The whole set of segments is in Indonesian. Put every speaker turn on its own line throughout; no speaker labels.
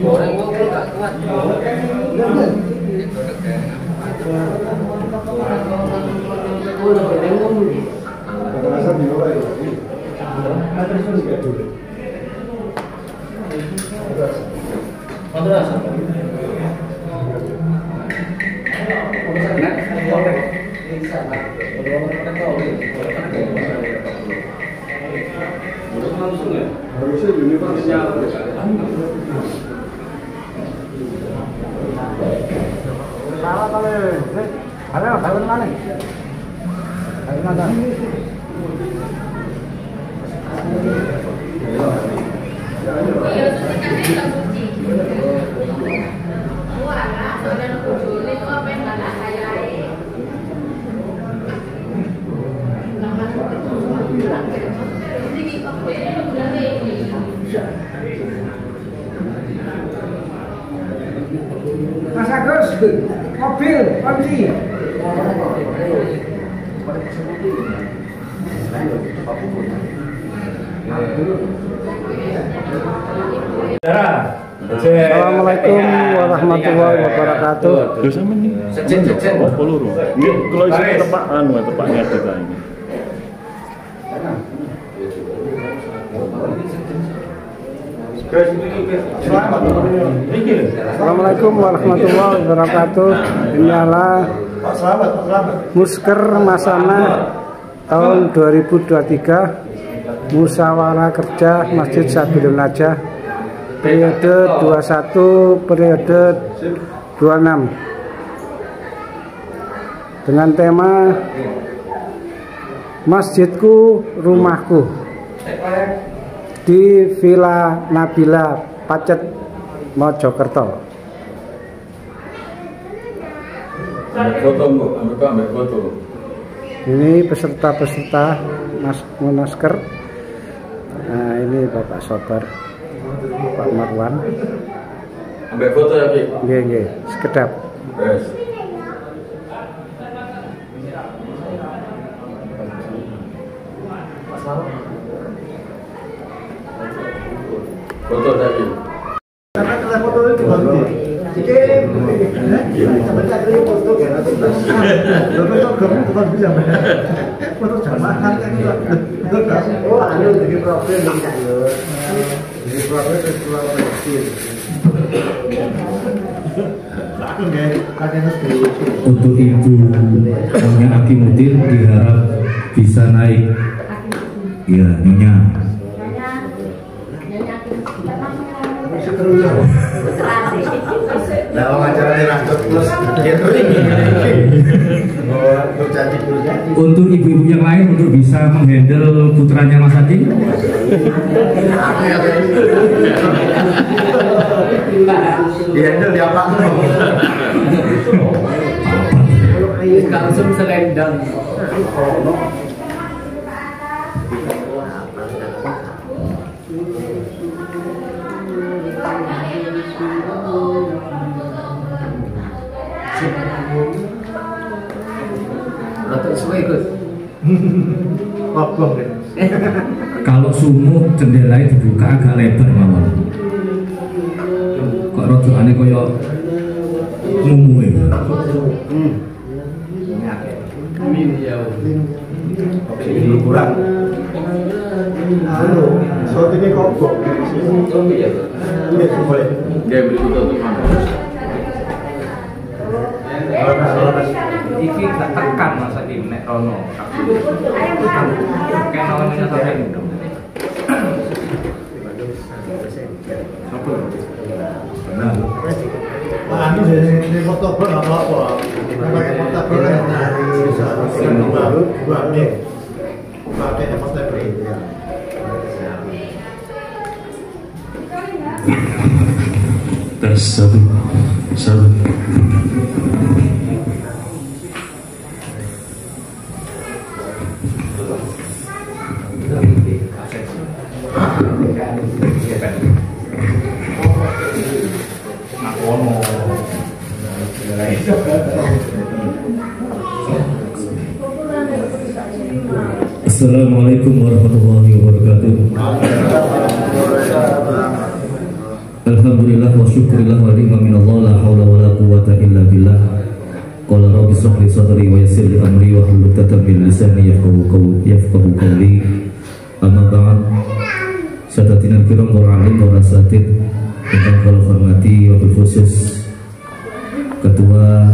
goreng kok gak kuat.
Mas Agus, mobil, kunci. Assalamualaikum warahmatullahi wabarakatuh.
Sama nih. Oh, peluru. Kalau isi tepaknya kita ini.
Assalamualaikum warahmatullahi wabarakatuh. Inilah Musker Masana tahun 2023, musyawarah kerja Masjid Sabilun Najah periode 21 periode 26 dengan tema Masjidku Rumahku di Villa Nabila Pacet Mojokerto.
Ambil foto.
Ini peserta-peserta Munasker. Nah, ini Bapak Sobar, Pak Marwan.
Ambil foto ya, Ki?
Nggih, sekedap.
Yes. Foto tadi.
Untuk ibu Nyonya Aki Mutir diharap bisa naik. Ya, Nyonya.
Nah, wawancaranya lanjut terus
Untuk ibu-ibu yang lain untuk bisa menghandle putranya Mas Adi.
dihandle dia Pak.
Langsung selendang. Rotok semua ikut.
Kalau sumuh jendelanya dibuka agak lebar mawon. Kok rodokane kaya ngumuhe.
Amin ya.
Ini kurang. Halo, saat ini kok kok.
Iya.
Boleh.
Dia beri foto untuk mana?
TV gak tekan masa di nek rono. Kayak namanya sampai itu.
Benar. Anu dari portable apa-apa. Pakai portable dari dua mil. Pakai portable ya.
Tes satu. Assalamualaikum warahmatullahi wabarakatuh. Alhamdulillah wa syukurillah wa ni'ma minallah la haula wa la quwwata illa billah. Qala rabbi shrah li sadri wa yassir li amri wa hlul 'uqdatam min lisani yafqahu qawli. Amma ba'd. Sadatina kiram wa alim wa asatid yang kami hormati, wabil khusus Ketua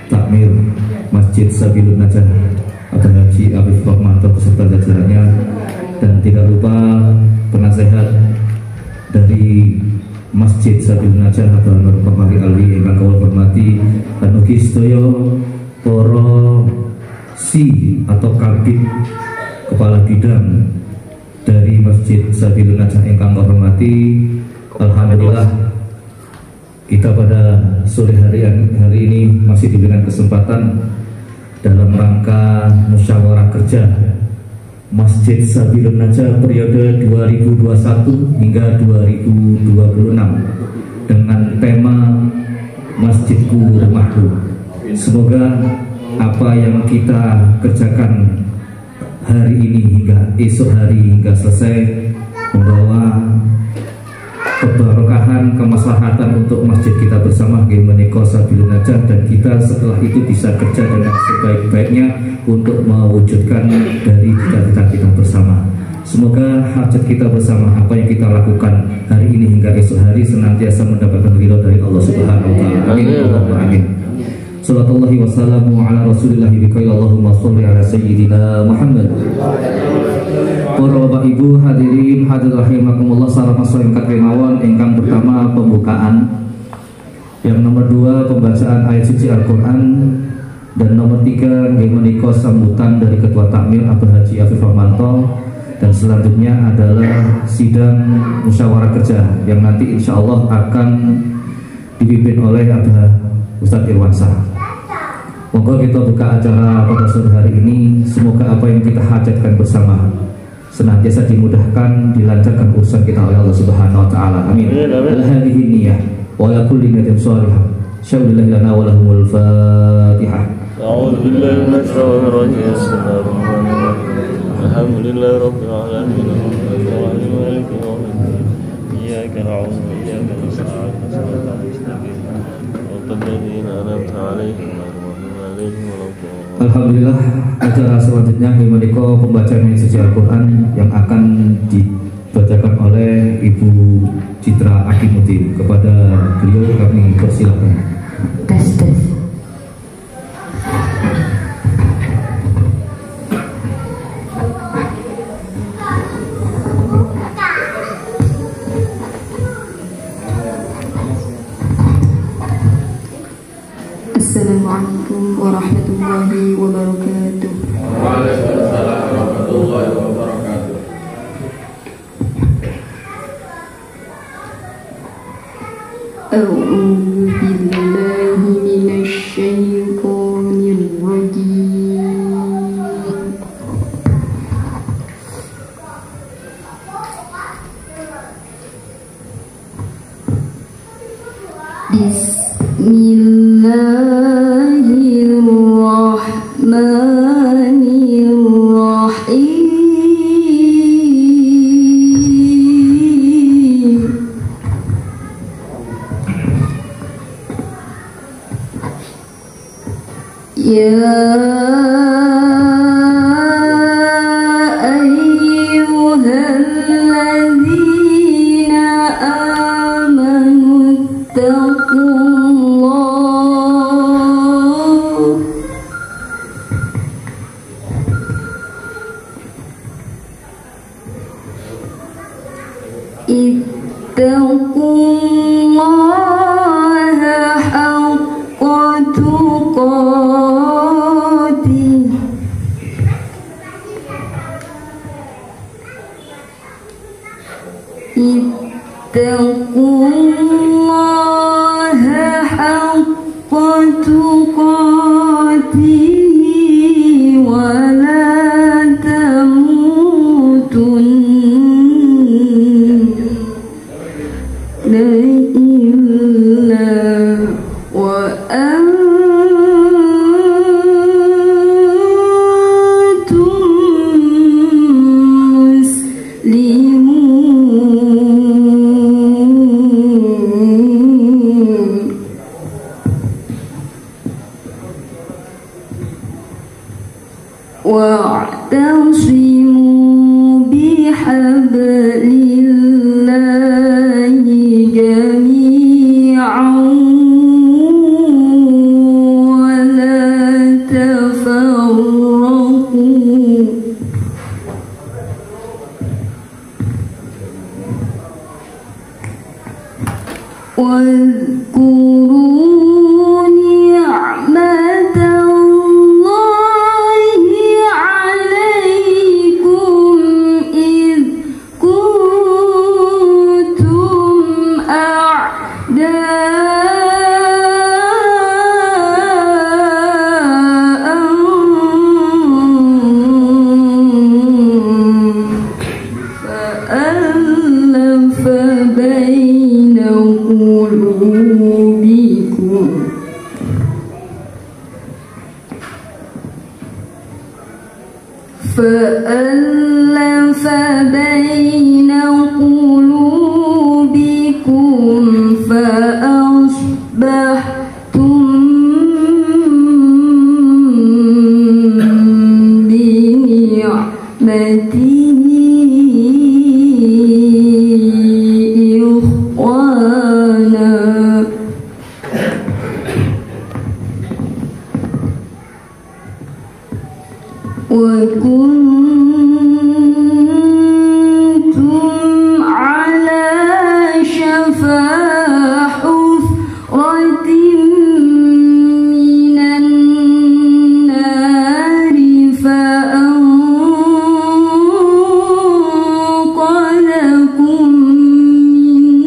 Takmir Masjid Sabilun Najah Abah Haji Afif Rahmanto beserta jajarannya, dan tidak lupa penasehat dari Masjid Sabilun Najah atau Bapak Mari Alwi yang kami hormati, dan ugi sedaya para si atau kabid kepala bidang dari Masjid Sabilun Najah yang kami hormati. Alhamdulillah kita pada sore hari ini masih diberikan kesempatan dalam rangka musyawarah kerja Masjid Sabilun Najah periode 2021 hingga 2026 dengan tema Masjidku Rumahku. Semoga apa yang kita kerjakan hari ini hingga esok hari hingga selesai membawa keberkahan, kemaslahatan untuk masjid kita bersama menika Sabilun Najah, dan kita setelah itu bisa kerja dengan sebaik-baiknya untuk mewujudkan dari cita-cita kita bersama. Semoga hajat kita bersama, apa yang kita lakukan hari ini hingga esok hari senantiasa mendapatkan ridho dari Allah Subhanahu wa taala. Amin. Allahumma amin. Sallallahu wasallamu ala Rasulillah bikail Allahumma sholli ala sayyidina Muhammad. Para Bapak Ibu hadirin hadirat rahimakumullah, sarana ingkang kemawon ingkang pertama pembukaan, yang nomor 2 pembacaan ayat suci Al-Qur'an, dan nomor 3 menika sambutan dari Ketua Takmir Abah Haji Afif Rahmanto, dan selanjutnya adalah sidang musyawarah kerja yang nanti insya Allah akan dipimpin oleh Abah Ustadz Irwansyah. Monggo kita buka acara pada sore hari ini. Semoga apa yang kita hajatkan bersama senantiasa dimudahkan, dilancarkan urusan kita oleh Allah Subhanahu wa taala. Amin. Hadhihi niyyah wa la kulli niyatin shalihah. Syaulillahi lana wa lahumul Fatihah.
A'udzu billahi minasy syaithanir rajim. Bismillahirrahmanirrahim. Alhamdulillahi rabbil alamin. Arrahmanir rahim. Iyyaka na'budu wa iyyaka nasta'in. Shiratal mustaqim. Shiratal ladzina an'amta 'alaihim.
Alhamdulillah, acara selanjutnya menika pembacaan ayat suci Al-Quran yang akan dibacakan oleh Ibu Citra Akimuddin. Kepada beliau kami persilakan.
Tes. Assalamualaikum warahmatullahi wabarakatuh.
Waalaikumsalam warahmatullahi wabarakatuh.
A'udzu billahi minasy syaithanir rajim. Bismillahirrahmanirrahim. Ya ayyuhalladzina amanu taqullah ittaqullaha haqqa tuqatih ittaqullaha haqqa tuqatih wa la tamutunna illa wa antum muslimun. الله جميعا ولا تفرقوا واذكروا نعمة الله عليكم إذ كنتم فألف بين قلوبكم فأصبحتم بنعمته إخوانا وكنتم على شفا حفرة من النار فأنقذكم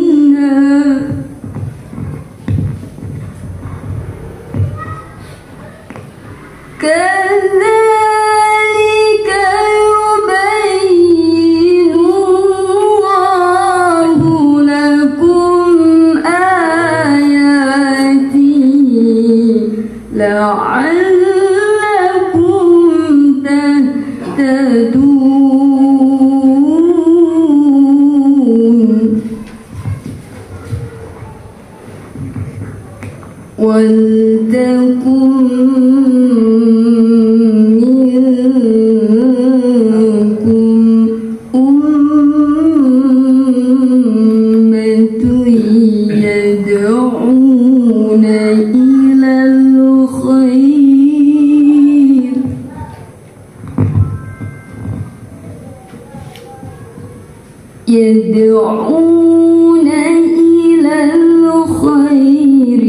منها كذلك يبين الله لكم آياته لعلكم تهتدون ولتكن يدعون إلى الخير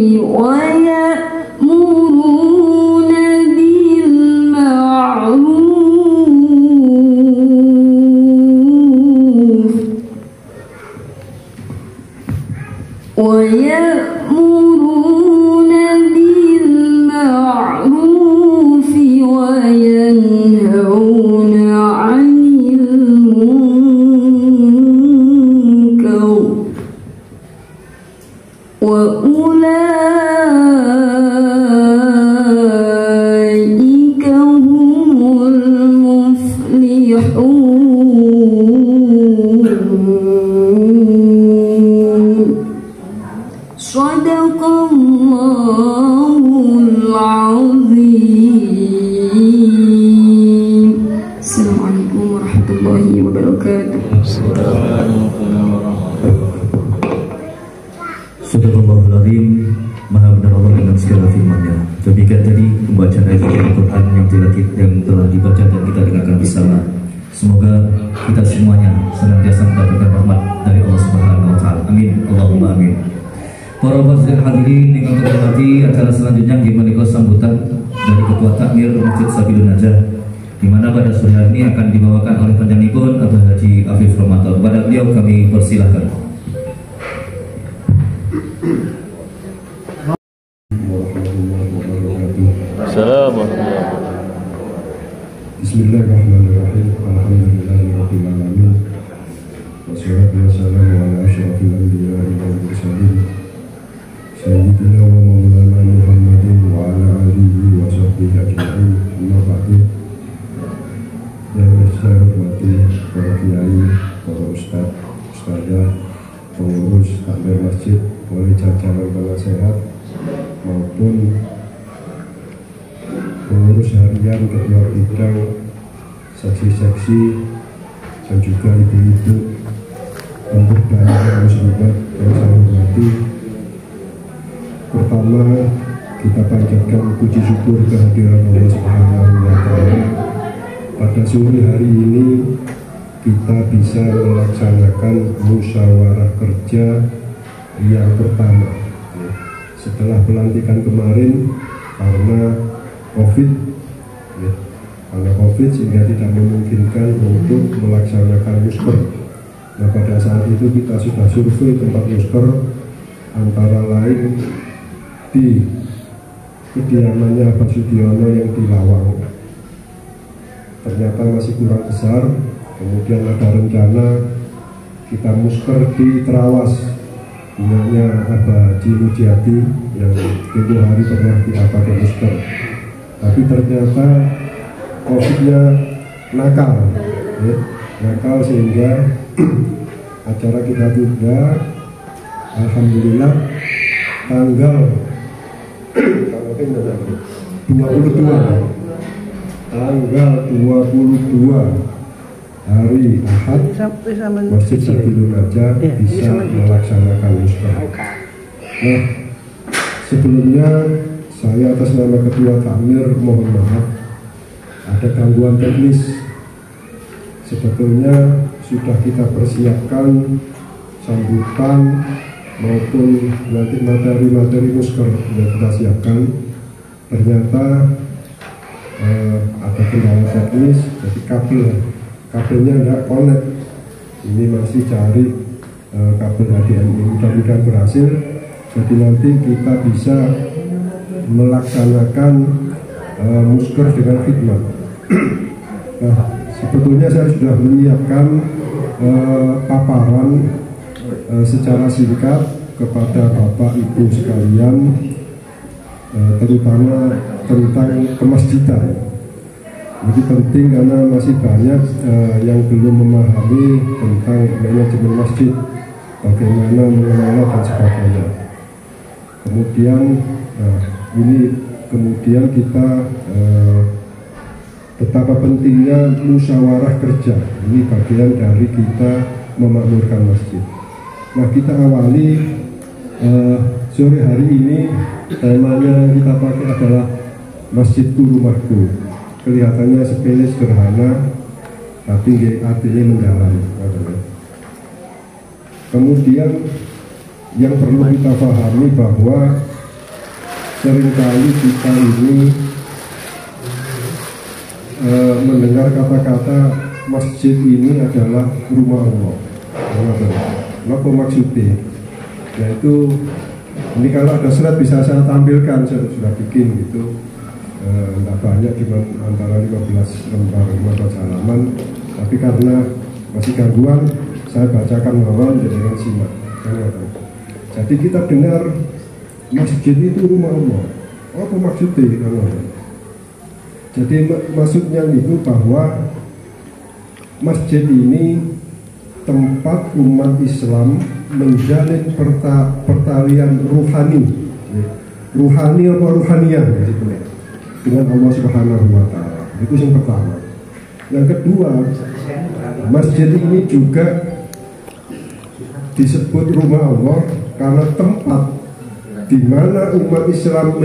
ويأمرون بالمعروف وينهون عن المنكر وأولئك هم المفلحون صدق الله العظيم. السلام عليكم ورحمة الله وبركاته.
Sadaqallahul Azim. Maha benar Allah dalam segala firman-Nya. Demikian tadi pembacaan ayat Al-Quran yang telah dibaca dan kita dengarkan bersama. Semoga kita semuanya senantiasa mendapatkan rahmat dari Allah Subhanahu wa taala. Amin. Allahumma amin. Para hadirin hadirin yang terhormati, acara selanjutnya menika sambutan dari Ketua Takmir Masjid Sabilun Najah, di mana pada sore hari ini akan dibawakan oleh panjenenganipun Abdul Haji Afif Ramadan. Pada beliau kami persilahkan.
Assalamualaikum.
Bismillahirrahmanirrahim. Alhamdulillahirabbil alamin. Wassalatu wassalamu ala asyrafil anbiya'i wal mursalin. Sayyidina wa maulana Muhammadin wa ala alihi wa sahbihi ajma'in. Amma ba'du. Yang saya hormati para kiai, para ustaz, ustazah, pengurus takmir masjid, oleh jajaran penasehat maupun pengurus harian, ketua bidang, saksi-saksi, dan juga ibu-ibu untuk daerah muslimat yang saya hormati. Pertama, kita panjatkan puji syukur kehadiran Allah Subhanahu wa Ta'ala. Pada sore hari ini kita bisa melaksanakan musyawarah kerja yang pertama setelah pelantikan kemarin karena COVID, karena COVID sehingga tidak memungkinkan untuk melaksanakan musker. Nah, pada saat itu kita sudah survei tempat musker, antara lain di kediamannya Pak Sudiono yang di Lawang. Ternyata masih kurang besar. Kemudian ada rencana kita musker di Trawas, punyanya Abah Haji Mujiati yang tempoh hari pernah kita pakai musker. Tapi ternyata COVID-nya nakal, nakal sehingga acara kita tunda. Alhamdulillah tanggal 22 hari Ahad Masjid Sabilun Najah bisa melaksanakan musker. Nah, sebelumnya saya atas nama Ketua Takmir mohon maaf ada gangguan teknis. Sebetulnya sudah kita persiapkan sambutan maupun nanti materi-materi musker yang kita siapkan. Ternyata ada kendala teknis, jadi kabelnya nggak connect. Ini masih cari kabel HDMI, mudah-mudahan berhasil. Jadi nanti kita bisa melaksanakan musker dengan khidmat. Nah, sebetulnya saya sudah menyiapkan paparan secara singkat kepada Bapak Ibu sekalian, terutama tentang kemasjidan. Jadi penting karena masih banyak yang belum memahami tentang manajemen masjid, bagaimana mengelola dan sebagainya. Kemudian kita betapa pentingnya musyawarah kerja. Ini bagian dari kita memakmurkan masjid. Nah, kita awali sore hari ini, temanya kita pakai adalah Masjidku Rumahku. Kelihatannya sepele sederhana, tapi artinya mendalam. Kemudian yang perlu kita pahami bahwa seringkali kita ini mendengar kata-kata masjid ini adalah rumah Allah. Apa maksudnya? Yaitu ini kalau ada slide bisa saya tampilkan, saya sudah bikin gitu. Tidak banyak, cuma antara 15 lembar 15 halaman. Tapi karena masih gangguan, saya bacakan mawon dengan simak. Jadi kita dengar masjid itu rumah Allah. Apa maksudnya? Jadi maksudnya itu bahwa masjid ini tempat umat Islam menjalin pertalian ruhani atau ruhaniyah dengan Allah Subhanahu wa Ta'ala. Itu yang pertama. Yang kedua, masjid ini juga disebut rumah Allah karena tempat di mana umat Islam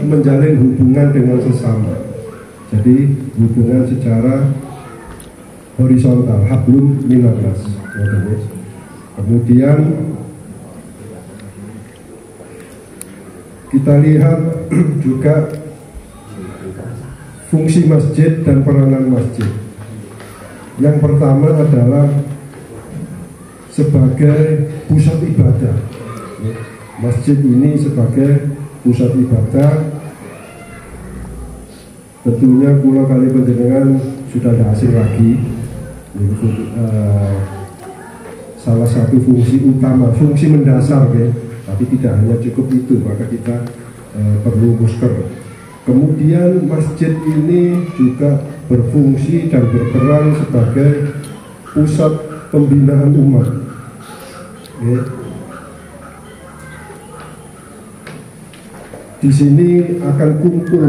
menjalin hubungan dengan sesama. Jadi hubungan secara horizontal, hablum minallas. Kemudian kita lihat juga fungsi masjid dan peranan masjid. Yang pertama adalah sebagai pusat ibadah. Masjid ini sebagai pusat ibadah. Tentunya kula kali panjenengan sudah tidak asing lagi. Salah satu fungsi utama, fungsi mendasar, tapi tidak hanya cukup itu, maka kita perlu musker. Kemudian masjid ini juga berfungsi dan berperan sebagai pusat pembinaan umat. Di sini akan kumpul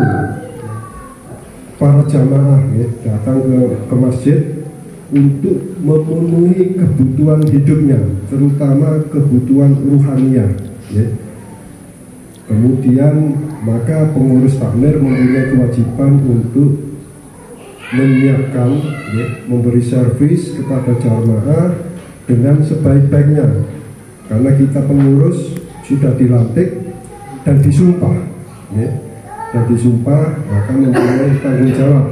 para jamaah datang ke masjid untuk memenuhi kebutuhan hidupnya, terutama kebutuhan ruhaniah. Ya. Kemudian maka pengurus takmir mempunyai kewajiban untuk menyiapkan, ya, memberi servis kepada jamaah dengan sebaik-baiknya, karena kita pengurus sudah dilantik dan disumpah, ya, dan disumpah maka mempunyai tanggung jawab.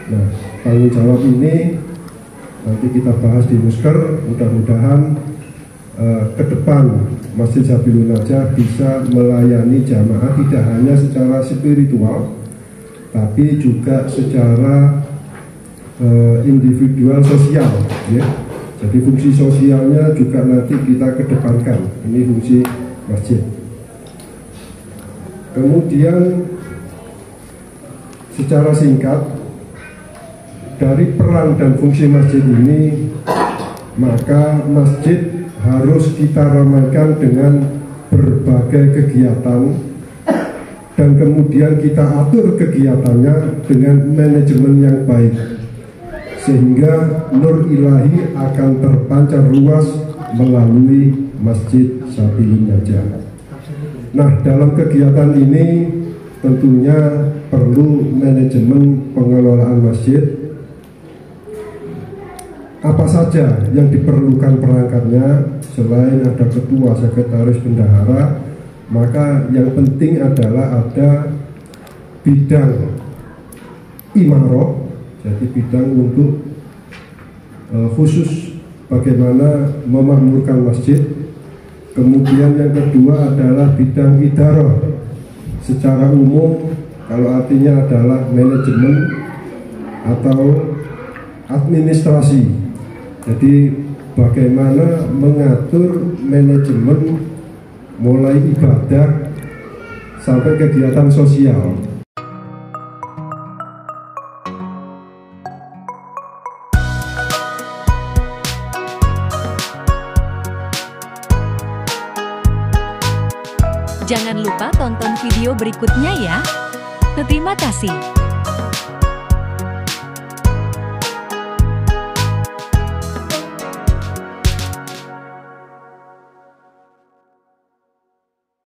Nah, tanggung jawab ini nanti kita bahas di Musker. Mudah-mudahan ke depan Masjid Sabilun Najah bisa melayani jamaah tidak hanya secara spiritual, tapi juga secara individual sosial, ya. Jadi fungsi sosialnya juga nanti kita kedepankan. Ini fungsi masjid. Kemudian secara singkat dari peran dan fungsi masjid ini, maka masjid harus kita ramaikan dengan berbagai kegiatan, dan kemudian kita atur kegiatannya dengan manajemen yang baik, sehingga nur ilahi akan terpancar luas melalui Masjid Sabilun Najah. Nah, dalam kegiatan ini tentunya perlu manajemen pengelolaan masjid. Apa saja yang diperlukan perangkatnya, selain ada ketua, sekretaris, bendahara, maka yang penting adalah ada bidang imaroh, jadi bidang untuk khusus bagaimana memakmurkan masjid. Kemudian yang kedua adalah bidang idaroh secara umum, kalau artinya adalah manajemen atau administrasi. Jadi bagaimana mengatur manajemen mulai ibadah sampai kegiatan sosial.
Jangan lupa tonton video berikutnya ya. Terima kasih.